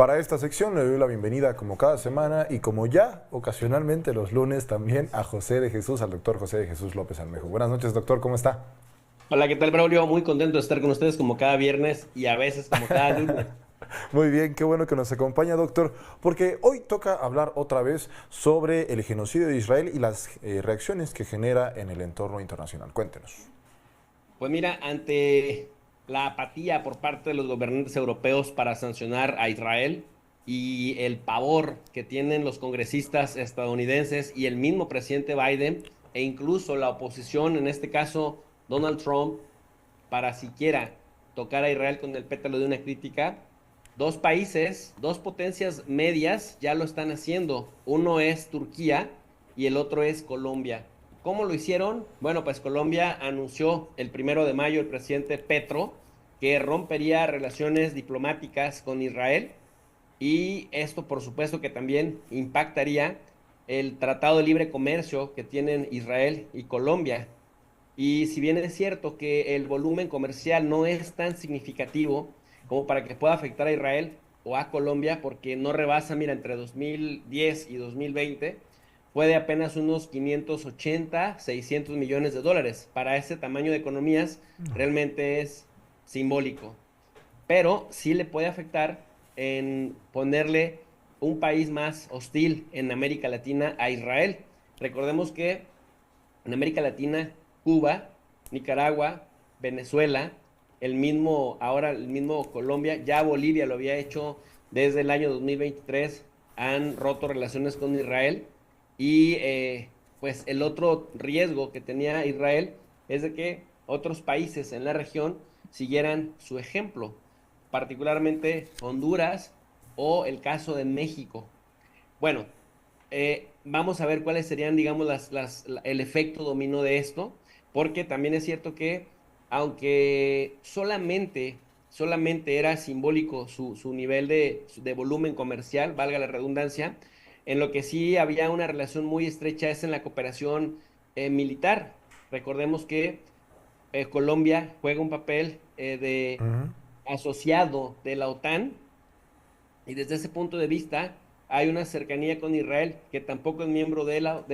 Para esta sección le doy la bienvenida como cada semana y como ya ocasionalmente los lunes también a José de Jesús, al doctor José de Jesús López Almejo. Buenas noches, doctor, ¿cómo está? Hola, ¿qué tal, Braulio? Muy contento de estar con ustedes como cada viernes y a veces como cada lunes. Muy bien, qué bueno que nos acompaña, doctor, porque hoy toca hablar otra vez sobre el genocidio de Israel y las reacciones que genera en el entorno internacional. Cuéntenos. Pues mira, ante la apatía por parte de los gobernantes europeos para sancionar a Israel y el pavor que tienen los congresistas estadounidenses y el mismo presidente Biden e incluso la oposición, en este caso Donald Trump, para siquiera tocar a Israel con el pétalo de una crítica, dos países, dos potencias medias ya lo están haciendo. Uno es Turquía y el otro es Colombia. ¿Cómo lo hicieron? Bueno, pues Colombia anunció el 1 de mayo el presidente Petro que rompería relaciones diplomáticas con Israel y esto por supuesto que también impactaría el Tratado de Libre Comercio que tienen Israel y Colombia. Y si bien es cierto que el volumen comercial no es tan significativo como para que pueda afectar a Israel o a Colombia, porque no rebasa, mira, entre 2010 y 2020 fue de apenas unos 580, 600 millones de dólares. Para ese tamaño de economías realmente es simbólico, pero sí le puede afectar en ponerle un país más hostil en América Latina a Israel. Recordemos que en América Latina, Cuba, Nicaragua, Venezuela, ahora el mismo Colombia, ya Bolivia lo había hecho desde el año 2023, han roto relaciones con Israel y pues el otro riesgo que tenía Israel es de que otros países en la región siguieran su ejemplo, particularmente Honduras o el caso de México. Bueno, vamos a ver cuáles serían, digamos, el efecto dominó de esto, porque también es cierto que aunque solamente era simbólico su nivel de volumen comercial, valga la redundancia, en lo que sí había una relación muy estrecha es en la cooperación militar. Recordemos que Colombia juega un papel de Ujú. asociado de la OTAN y desde ese punto de vista, hay una cercanía con Israel, que tampoco es miembro de la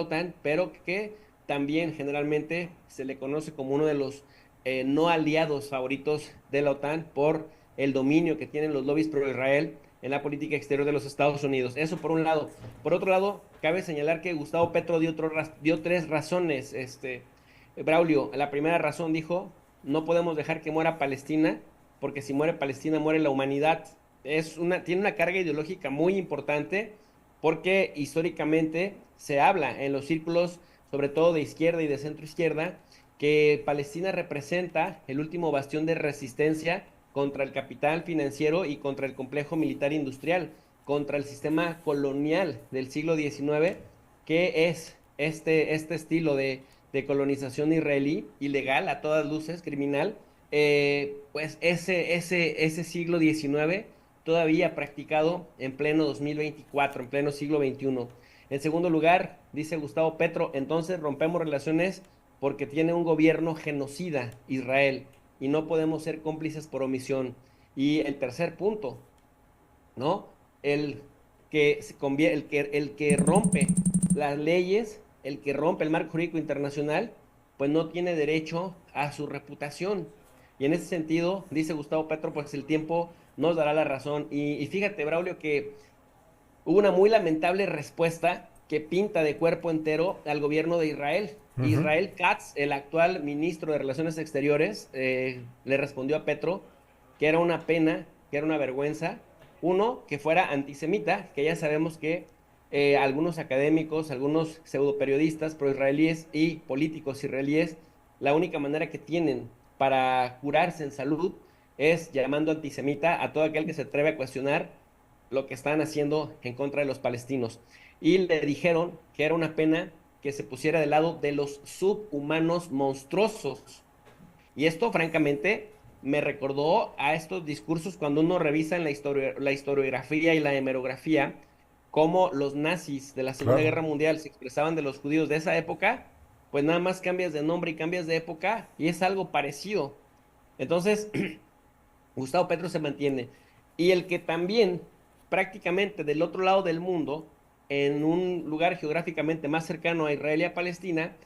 OTAN, pero que también generalmente se le conoce como uno de los no aliados favoritos de la OTAN por el dominio que tienen los lobbies pro Israel en la política exterior de los Estados Unidos. Eso por un lado. Por otro lado, cabe señalar que Gustavo Petro dio tres razones. Braulio, la primera razón dijo, no podemos dejar que muera Palestina, porque si muere Palestina, muere la humanidad. Tiene una carga ideológica muy importante porque históricamente se habla en los círculos, sobre todo de izquierda y de centro izquierda, que Palestina representa el último bastión de resistencia contra el capital financiero y contra el complejo militar industrial, contra el sistema colonial del siglo XIX, que es este estilo de colonización israelí, ilegal a todas luces, criminal, pues ese siglo XIX todavía practicado en pleno 2024, en pleno siglo XXI. En segundo lugar, dice Gustavo Petro, entonces rompemos relaciones porque tiene un gobierno genocida Israel y no podemos ser cómplices por omisión. Y el tercer punto, ¿no? El que rompe las leyes, el que rompe el marco jurídico internacional, pues no tiene derecho a su reputación. Y en ese sentido, dice Gustavo Petro, pues el tiempo nos dará la razón. Y fíjate, Braulio, que hubo una muy lamentable respuesta que pinta de cuerpo entero al gobierno de Israel. Ujú. Israel Katz, el actual ministro de Relaciones Exteriores, le respondió a Petro que era una pena, que era una vergüenza, uno, que fuera antisemita, que ya sabemos que algunos académicos, algunos pseudoperiodistas pro-israelíes y políticos israelíes, la única manera que tienen para curarse en salud es llamando antisemita a todo aquel que se atreve a cuestionar lo que están haciendo en contra de los palestinos. Y le dijeron que era una pena que se pusiera del lado de los subhumanos monstruosos. Y esto, francamente, me recordó a estos discursos cuando uno revisa en la historiografía y la hemerografía cómo los nazis de la Segunda Claro. Guerra Mundial se expresaban de los judíos de esa época, pues nada más cambias de nombre y cambias de época y es algo parecido. Entonces, Gustavo Petro se mantiene. y el que también prácticamente del otro lado del mundo, en un lugar geográficamente más cercano a Israel y a Palestina,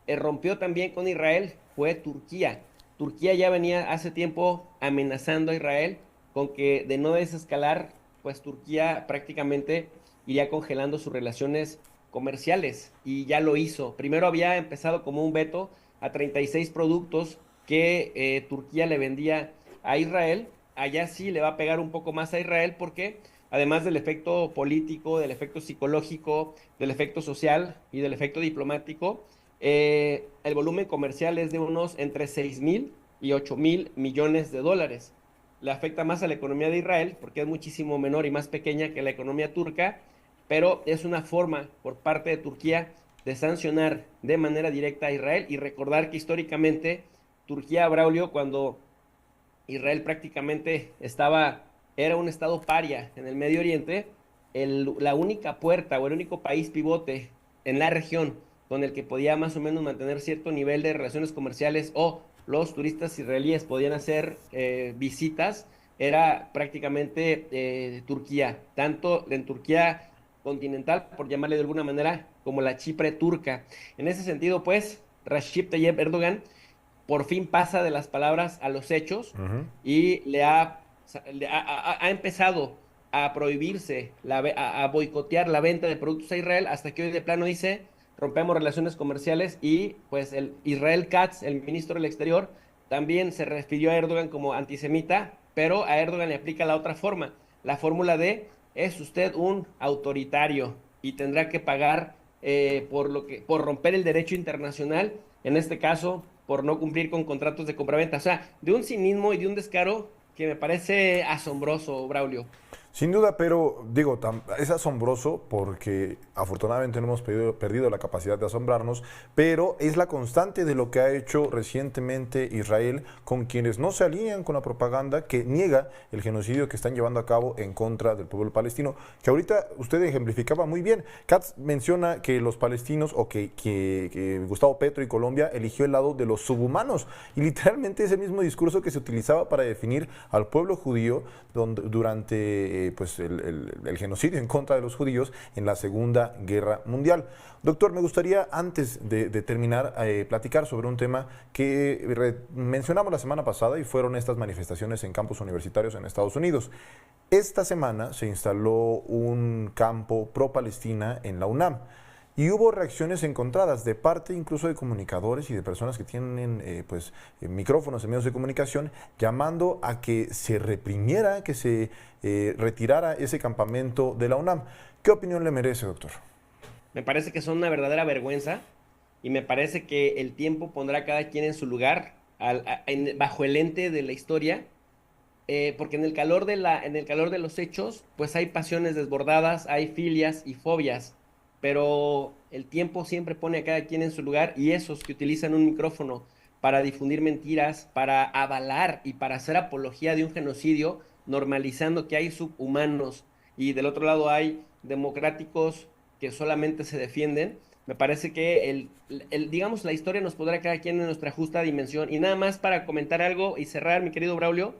rompió también con Israel, fue Turquía. Turquía ya venía hace tiempo amenazando a Israel con que de no desescalar, pues Turquía prácticamente iría congelando sus relaciones comerciales y ya lo hizo. Primero había empezado como un veto a 36 productos que Turquía le vendía a Israel. Allá sí le va a pegar un poco más a Israel porque además del efecto político, del efecto psicológico, del efecto social y del efecto diplomático, el volumen comercial es de unos entre 6.000 y 8.000 millones de dólares. Le afecta más a la economía de Israel porque es muchísimo menor y más pequeña que la economía turca, pero es una forma por parte de Turquía de sancionar de manera directa a Israel y recordar que históricamente Turquía, Braulio, cuando Israel prácticamente era un estado paria en el Medio Oriente, la única puerta o el único país pivote en la región con el que podía más o menos mantener cierto nivel de relaciones comerciales o los turistas israelíes podían hacer visitas, era prácticamente Turquía, tanto en Turquía continental, por llamarle de alguna manera, como la Chipre turca. En ese sentido, pues, Recep Tayyip Erdogan por fin pasa de las palabras a los hechos Ujú. y ha empezado a prohibirse, a boicotear la venta de productos a Israel hasta que hoy de plano dice, rompemos relaciones comerciales y pues el Israel Katz, el ministro del Exterior, también se refirió a Erdogan como antisemita, pero a Erdogan le aplica la otra forma, la fórmula de es usted un autoritario y tendrá que pagar por romper el derecho internacional, en este caso por no cumplir con contratos de compraventa. O sea, de un cinismo y de un descaro que me parece asombroso, Braulio. Sin duda, pero digo, es asombroso porque afortunadamente no hemos perdido la capacidad de asombrarnos, pero es la constante de lo que ha hecho recientemente Israel con quienes no se alinean con la propaganda que niega el genocidio que están llevando a cabo en contra del pueblo palestino, que ahorita usted ejemplificaba muy bien. Katz menciona que los palestinos o que Gustavo Petro y Colombia eligió el lado de los subhumanos y literalmente es el mismo discurso que se utilizaba para definir al pueblo judío durante pues el genocidio en contra de los judíos en la Segunda Guerra Mundial. Doctor, me gustaría antes de terminar platicar sobre un tema que mencionamos la semana pasada y fueron estas manifestaciones en campus universitarios en Estados Unidos. Esta semana se instaló un campo pro-Palestina en la UNAM. Y hubo reacciones encontradas de parte incluso de comunicadores y de personas que tienen micrófonos en medios de comunicación llamando a que se reprimiera, que se retirara ese campamento de la UNAM. ¿Qué opinión le merece, doctor? Me parece que son una verdadera vergüenza y me parece que el tiempo pondrá a cada quien en su lugar bajo el ente de la historia, porque en el calor de los hechos, pues hay pasiones desbordadas, hay filias y fobias, pero el tiempo siempre pone a cada quien en su lugar y esos que utilizan un micrófono para difundir mentiras, para avalar y para hacer apología de un genocidio, normalizando que hay subhumanos y del otro lado hay democráticos que solamente se defienden. Me parece que digamos, la historia nos podrá cada quien en nuestra justa dimensión. Y nada más para comentar algo y cerrar, mi querido Braulio,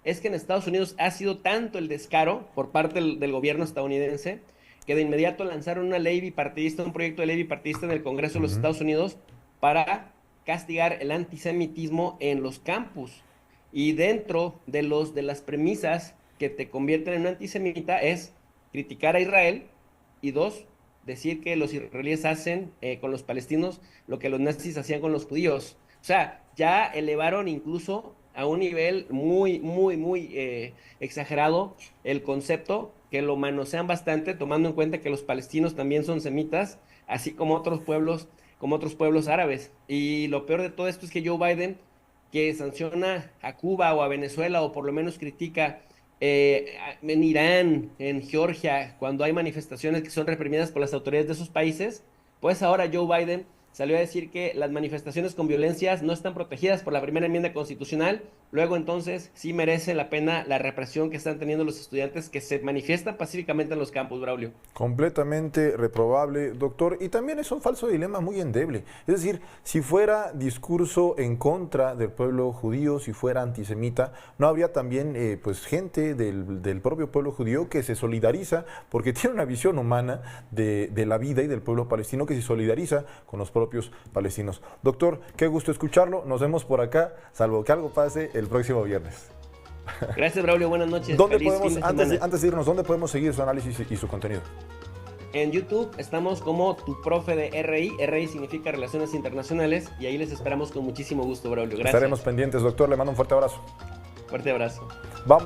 es que en Estados Unidos ha sido tanto el descaro por parte del gobierno estadounidense que de inmediato lanzaron una ley bipartidista, un proyecto de ley bipartidista en el Congreso de los Ujú. Estados Unidos para castigar el antisemitismo en los campus. Y dentro de las premisas que te convierten en un antisemita es criticar a Israel y dos, decir que los israelíes hacen con los palestinos lo que los nazis hacían con los judíos. O sea, ya elevaron incluso a un nivel muy, muy, muy exagerado el concepto, que lo manosean bastante, tomando en cuenta que los palestinos también son semitas, así como otros pueblos árabes. Y lo peor de todo esto es que Joe Biden, que sanciona a Cuba o a Venezuela, o por lo menos critica en Irán, en Georgia, cuando hay manifestaciones que son reprimidas por las autoridades de esos países, pues ahora Joe Biden salió a decir que las manifestaciones con violencias no están protegidas por la primera enmienda constitucional. Luego entonces sí merece la pena la represión que están teniendo los estudiantes que se manifiestan pacíficamente en los campus, Braulio. Completamente reprobable, doctor, y también es un falso dilema muy endeble. Es decir, si fuera discurso en contra del pueblo judío, si fuera antisemita, no habría también pues gente del propio pueblo judío que se solidariza, porque tiene una visión humana de la vida y del pueblo palestino, que se solidariza con los propios palestinos. Doctor, qué gusto escucharlo, nos vemos por acá, salvo que algo pase el próximo viernes. Gracias, Braulio, buenas noches. ¿Dónde podemos, antes de irnos, dónde podemos seguir su análisis y su contenido? En YouTube estamos como Tu Profe de RI. RI significa Relaciones Internacionales, y ahí les esperamos con muchísimo gusto, Braulio. Gracias. Estaremos pendientes, doctor. Le mando un fuerte abrazo. Fuerte abrazo.